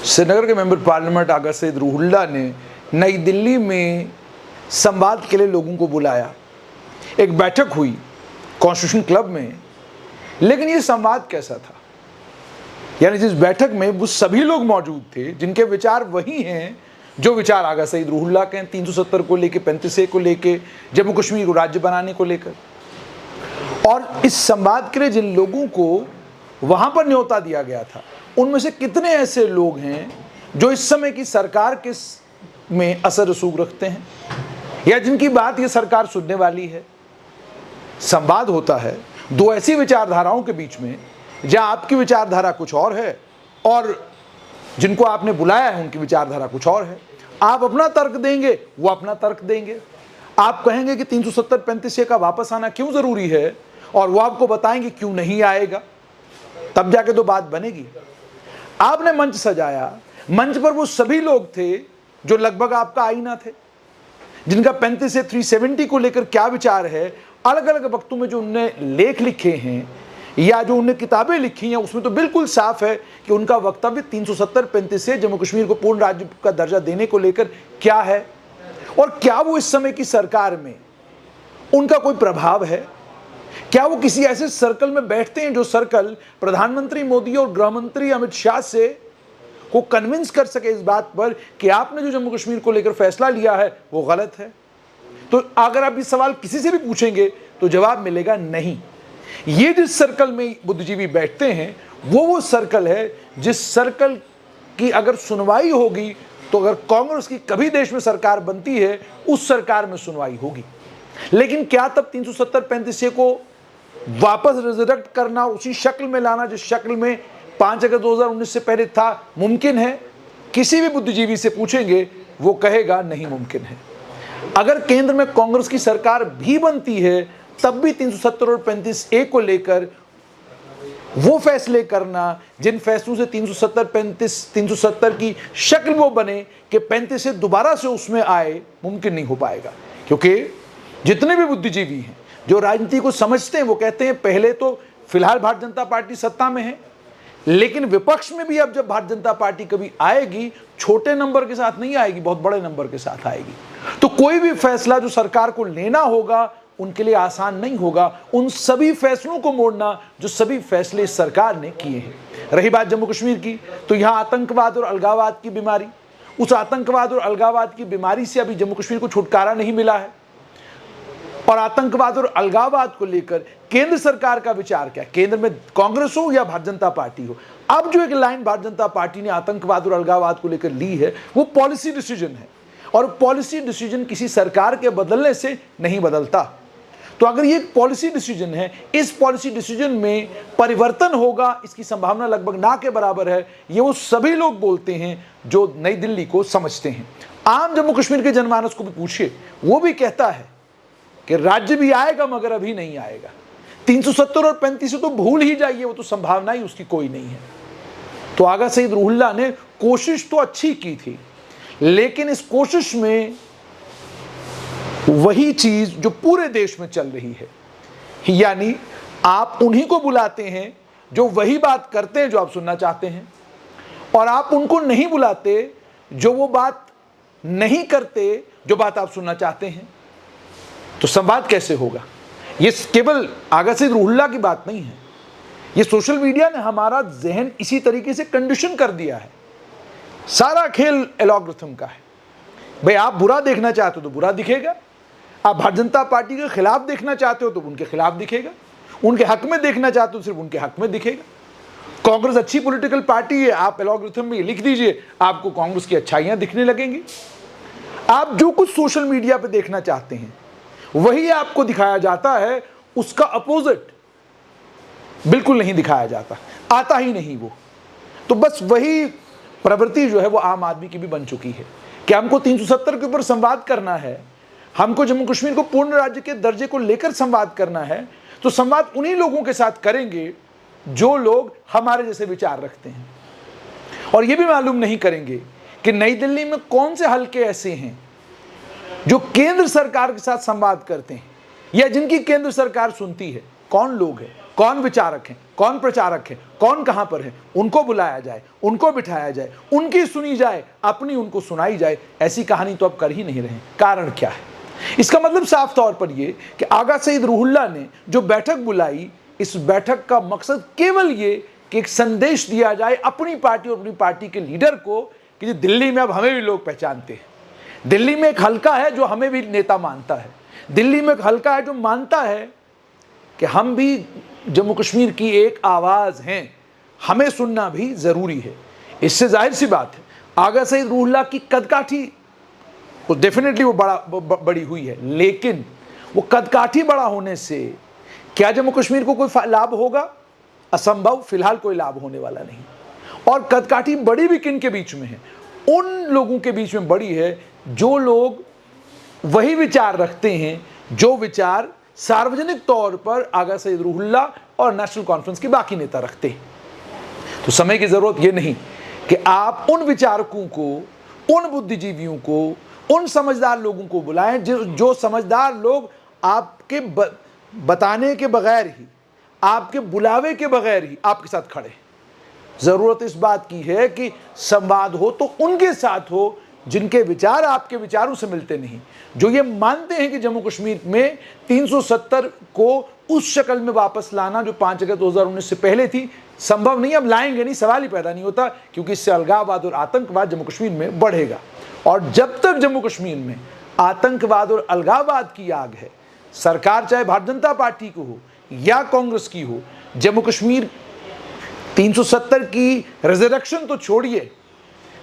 श्रीनगर के member parliament आगा सईद रूहुल्लाह ने नई दिल्ली में संवाद के लिए लोगों को बुलाया। एक बैठक हुई कॉन्स्टिट्यूशन क्लब में, लेकिन ये संवाद कैसा था? यानी जिस बैठक में वो सभी लोग मौजूद थे जिनके विचार वही हैं जो विचार आगा सईद रूहुल्लाह के 370 को लेके, 35A को लेके, जम्मू कश्मीर को राज्य बनाने को लेकर। और इस संवाद के लिए जिन लोगों को वहां पर न्योता दिया गया था, उनमें से कितने ऐसे लोग हैं जो इस समय की सरकार के में असर रसूख रखते हैं या जिनकी बात ये सरकार सुनने वाली है? संवाद होता है दो ऐसी विचारधाराओं के बीच में जहां आपकी विचारधारा कुछ और है और जिनको आपने बुलाया है उनकी विचारधारा कुछ और है। आप अपना तर्क देंगे, वो अपना तर्क देंगे। आप कहेंगे कि 370 35A का वापस आना क्यों जरूरी है और वो आपको बताएंगे क्यों नहीं आएगा, तब जाके तो बात बनेगी। आपने मंच सजाया, मंच पर वो सभी लोग थे जो लगभग आपका आईना थे, जिनका 35 से 370 को लेकर क्या विचार है। अलग अलग वक्तों में जो उनने लेख लिखे हैं या जो उनने किताबें लिखी हैं, उसमें तो बिल्कुल साफ है कि उनका वक्तव्य 370 35 से जम्मू कश्मीर को पूर्ण राज्य का दर्जा देने को लेकर क्या है और क्या वो इस समय की सरकार में उनका कोई प्रभाव है। क्या वो किसी ऐसे सर्कल में बैठते हैं जो सर्कल प्रधानमंत्री मोदी और गृह मंत्री अमित शाह से को कन्विंस कर सके इस बात पर कि आपने जो जम्मू कश्मीर को लेकर फैसला लिया है वो गलत है? तो अगर आप ये सवाल किसी से भी पूछेंगे तो जवाब मिलेगा नहीं। ये जिस सर्कल में बुद्धिजीवी बैठते हैं वो सर्कल है जिस सर्कल की अगर सुनवाई होगी तो अगर कांग्रेस की कभी देश में सरकार बनती है उस सरकार में सुनवाई होगी। लेकिन क्या तब 370 35A को वापस रिजरेक्ट करना, उसी शक्ल में लाना जिस शक्ल में 5 अगस्त 2019 से पहले था, मुमकिन है? किसी भी बुद्धिजीवी से पूछेंगे वो कहेगा नहीं मुमकिन है। अगर केंद्र में कांग्रेस की सरकार भी बनती है तब भी 370 और 35A को लेकर वो फैसले करना जिन फैसलों से 370 की शक्ल वो बने कि 35 से दोबारा से उसमें आए, मुमकिन नहीं हो पाएगा। क्योंकि जितने भी बुद्धिजीवी हैं जो राजनीति को समझते हैं वो कहते हैं पहले तो फिलहाल भारतीय जनता पार्टी सत्ता में है, लेकिन विपक्ष में भी अब जब भारतीय जनता पार्टी कभी आएगी छोटे नंबर के साथ नहीं आएगी, बहुत बड़े नंबर के साथ आएगी। तो कोई भी फैसला जो सरकार को लेना होगा उनके लिए आसान नहीं होगा, उन सभी फैसलों को मोड़ना जो सभी फैसले सरकार ने किए हैं। रही बात जम्मू कश्मीर की, तो यहां आतंकवाद और अलगाववाद की बीमारी, उस आतंकवाद और अलगाववाद की बीमारी से अभी जम्मू कश्मीर को छुटकारा नहीं मिला है। और आतंकवाद और अलगाववाद को लेकर केंद्र सरकार का विचार क्या है? केंद्र में कांग्रेस हो या भारतीय जनता पार्टी हो, अब जो एक लाइन भारतीय जनता पार्टी ने आतंकवाद और अलगाववाद को लेकर ली है वो पॉलिसी डिसीजन है और पॉलिसी डिसीजन किसी सरकार के बदलने से नहीं बदलता। तो अगर ये एक पॉलिसी डिसीजन है, इस पॉलिसी डिसीजन में परिवर्तन होगा इसकी संभावना लगभग ना के बराबर है। ये वो सभी लोग बोलते हैं जो नई दिल्ली को समझते हैं। आम जम्मू कश्मीर के जनमानस को भी पूछिए, वो भी कहता है कि राज्य भी आएगा मगर अभी नहीं आएगा। 370 और 35 तो भूल ही जाइए, वो तो संभावना ही उसकी कोई नहीं है। तो आगा सईद रूहुल्लाह ने कोशिश तो अच्छी की थी, लेकिन इस कोशिश में वही चीज जो पूरे देश में चल रही है, यानी आप उन्हीं को बुलाते हैं जो वही बात करते हैं जो आप सुनना चाहते हैं और आप उनको नहीं बुलाते जो वो बात नहीं करते जो बात आप सुनना चाहते हैं। तो संवाद कैसे होगा? ये केवल आगा सईद रूहुल्लाह की बात नहीं है, ये सोशल मीडिया ने हमारा जहन इसी तरीके से कंडीशन कर दिया है। सारा खेल एल्गोरिथम का है। भाई आप बुरा देखना चाहते हो तो बुरा दिखेगा, आप भारतीय जनता पार्टी के खिलाफ देखना चाहते हो तो उनके खिलाफ दिखेगा, उनके हक में देखना चाहते हो तो सिर्फ उनके हक में दिखेगा। कांग्रेस अच्छी पॉलिटिकल पार्टी है, आप एल्गोरिथम में लिख दीजिए, आपको कांग्रेस की अच्छाइयां दिखने लगेंगी। आप जो कुछ सोशल मीडिया पे देखना चाहते हैं वही आपको दिखाया जाता है, उसका अपोजिट बिल्कुल नहीं दिखाया जाता, आता ही नहीं वो। तो बस वही प्रवृत्ति जो है वो आम आदमी की भी बन चुकी है कि हमको 370 के ऊपर संवाद करना है, हमको जम्मू कश्मीर को पूर्ण राज्य के दर्जे को लेकर संवाद करना है, तो संवाद उन्हीं लोगों के साथ करेंगे जो लोग हमारे जैसे विचार रखते हैं। और ये भी मालूम नहीं करेंगे कि नई दिल्ली में कौन से हलके ऐसे हैं जो केंद्र सरकार के साथ संवाद करते हैं या जिनकी केंद्र सरकार सुनती है। कौन लोग हैं, कौन विचारक हैं, कौन प्रचारक हैं, कौन कहां पर है, उनको बुलाया जाए, उनको बिठाया जाए, उनकी सुनी जाए, अपनी उनको सुनाई जाए। ऐसी कहानी तो अब कर ही नहीं रहे। कारण क्या है? इसका मतलब साफ तौर पर यह कि आगा सईद रूहुल्लाह ने जो बैठक बुलाई, इस बैठक का मकसद केवल ये कि एक संदेश दिया जाए अपनी पार्टी और अपनी पार्टी के लीडर को कि दिल्ली में अब हमें भी लोग पहचानते हैं। दिल्ली में एक हल्का है जो हमें भी नेता मानता है। दिल्ली में एक हल्का है जो मानता है कि हम भी जम्मू कश्मीर की एक आवाज़ हैं, हमें सुनना भी ज़रूरी है। इससे जाहिर सी बात है आगा सईद रूहुल्लाह की कदकाठी वो डेफिनेटली वो बड़ी हुई है, लेकिन वो कदकाठी बड़ा होने से क्या जम्मू कश्मीर को कोई लाभ होगा? असंभव। फिलहाल कोई लाभ होने वाला नहीं। और कदकाठी बड़ी भी किन के बीच में है? उन लोगों के बीच में बड़ी है जो लोग वही विचार रखते हैं जो विचार सार्वजनिक तौर पर आगा सईद रूहुल्लाह और नेशनल कॉन्फ्रेंस के बाकी नेता रखते हैं। तो समय की जरूरत यह नहीं कि आप उन विचारकों को, उन बुद्धिजीवियों को, उन समझदार लोगों को बुलाएं जो समझदार लोग आपके बताने के बगैर ही, आपके बुलावे के बगैर ही आपके साथ खड़े। जरूरत इस बात की है कि संवाद हो तो उनके साथ हो जिनके विचार आपके विचारों से मिलते नहीं, जो ये मानते हैं कि जम्मू कश्मीर में 370 को उस शक्ल में वापस लाना जो 5 अगस्त 2019 से पहले थी संभव नहीं। अब लाएंगे नहीं, सवाल ही पैदा नहीं होता, क्योंकि इससे अलगाववाद और आतंकवाद जम्मू कश्मीर में बढ़ेगा। और जब तक जम्मू कश्मीर में आतंकवाद और अलगाववाद की आग है, सरकार चाहे भारतीय जनता पार्टी को हो या कांग्रेस की हो, जम्मू कश्मीर 370 की रिजरेक्शन तो छोड़िए,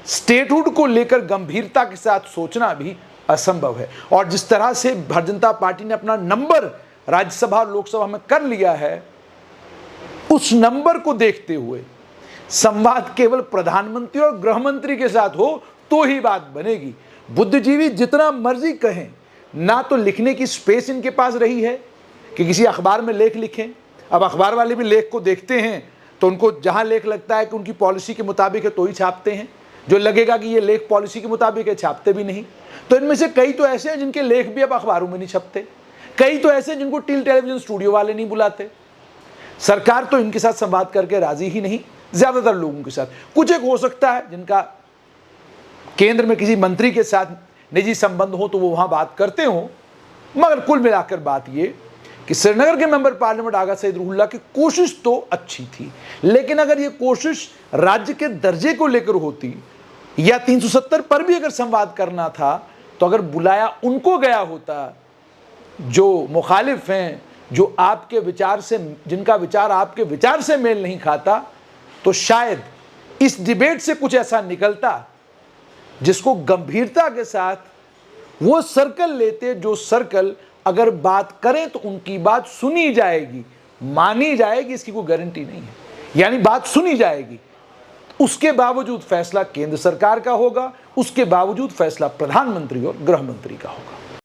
स्टेटहुड को लेकर गंभीरता के साथ सोचना भी असंभव है। और जिस तरह से भारतीय जनता पार्टी ने अपना नंबर राज्यसभा और लोकसभा में कर लिया है, उस नंबर को देखते हुए संवाद केवल प्रधानमंत्री और गृह मंत्री के साथ हो तो ही बात बनेगी। बुद्धिजीवी जितना मर्जी कहें, ना तो लिखने की स्पेस इनके पास रही है कि किसी अखबार में लेख लिखें। अब अखबार वाले भी लेख को देखते हैं तो उनको जहां लेख लगता है कि उनकी पॉलिसी के मुताबिक है तो ही छापते हैं, जो लगेगा कि ये लेख पॉलिसी के मुताबिक है छापते भी नहीं। तो इनमें से कई तो ऐसे हैं जिनके लेख भी अब अखबारों में नहीं छपते, कई तो ऐसे जिनको टेलीविजन स्टूडियो वाले नहीं बुलाते। सरकार तो इनके साथ संवाद करके राजी ही नहीं, ज्यादातर लोगों के साथ। कुछ एक हो सकता है जिनका केंद्र में किसी मंत्री के साथ निजी संबंध हो तो वो वहां बात करते हो, मगर कुल मिलाकर बात ये कि श्रीनगर के मेंबर पार्लियामेंट आगा सईद रूहुल्लाह की कोशिश तो अच्छी थी, लेकिन अगर ये कोशिश राज्य के दर्जे को लेकर होती या 370 पर भी अगर संवाद करना था, तो अगर बुलाया उनको गया होता जो मुखालिफ हैं, जो आपके विचार से, जिनका विचार आपके विचार से मेल नहीं खाता, तो शायद इस डिबेट से कुछ ऐसा निकलता जिसको गंभीरता के साथ वो सर्कल लेते, जो सर्कल अगर बात करें तो उनकी बात सुनी जाएगी, मानी जाएगी, इसकी कोई गारंटी नहीं है। यानी बात सुनी जाएगी, उसके बावजूद फैसला केंद्र सरकार का होगा, उसके बावजूद फैसला प्रधानमंत्री और गृह मंत्री का होगा।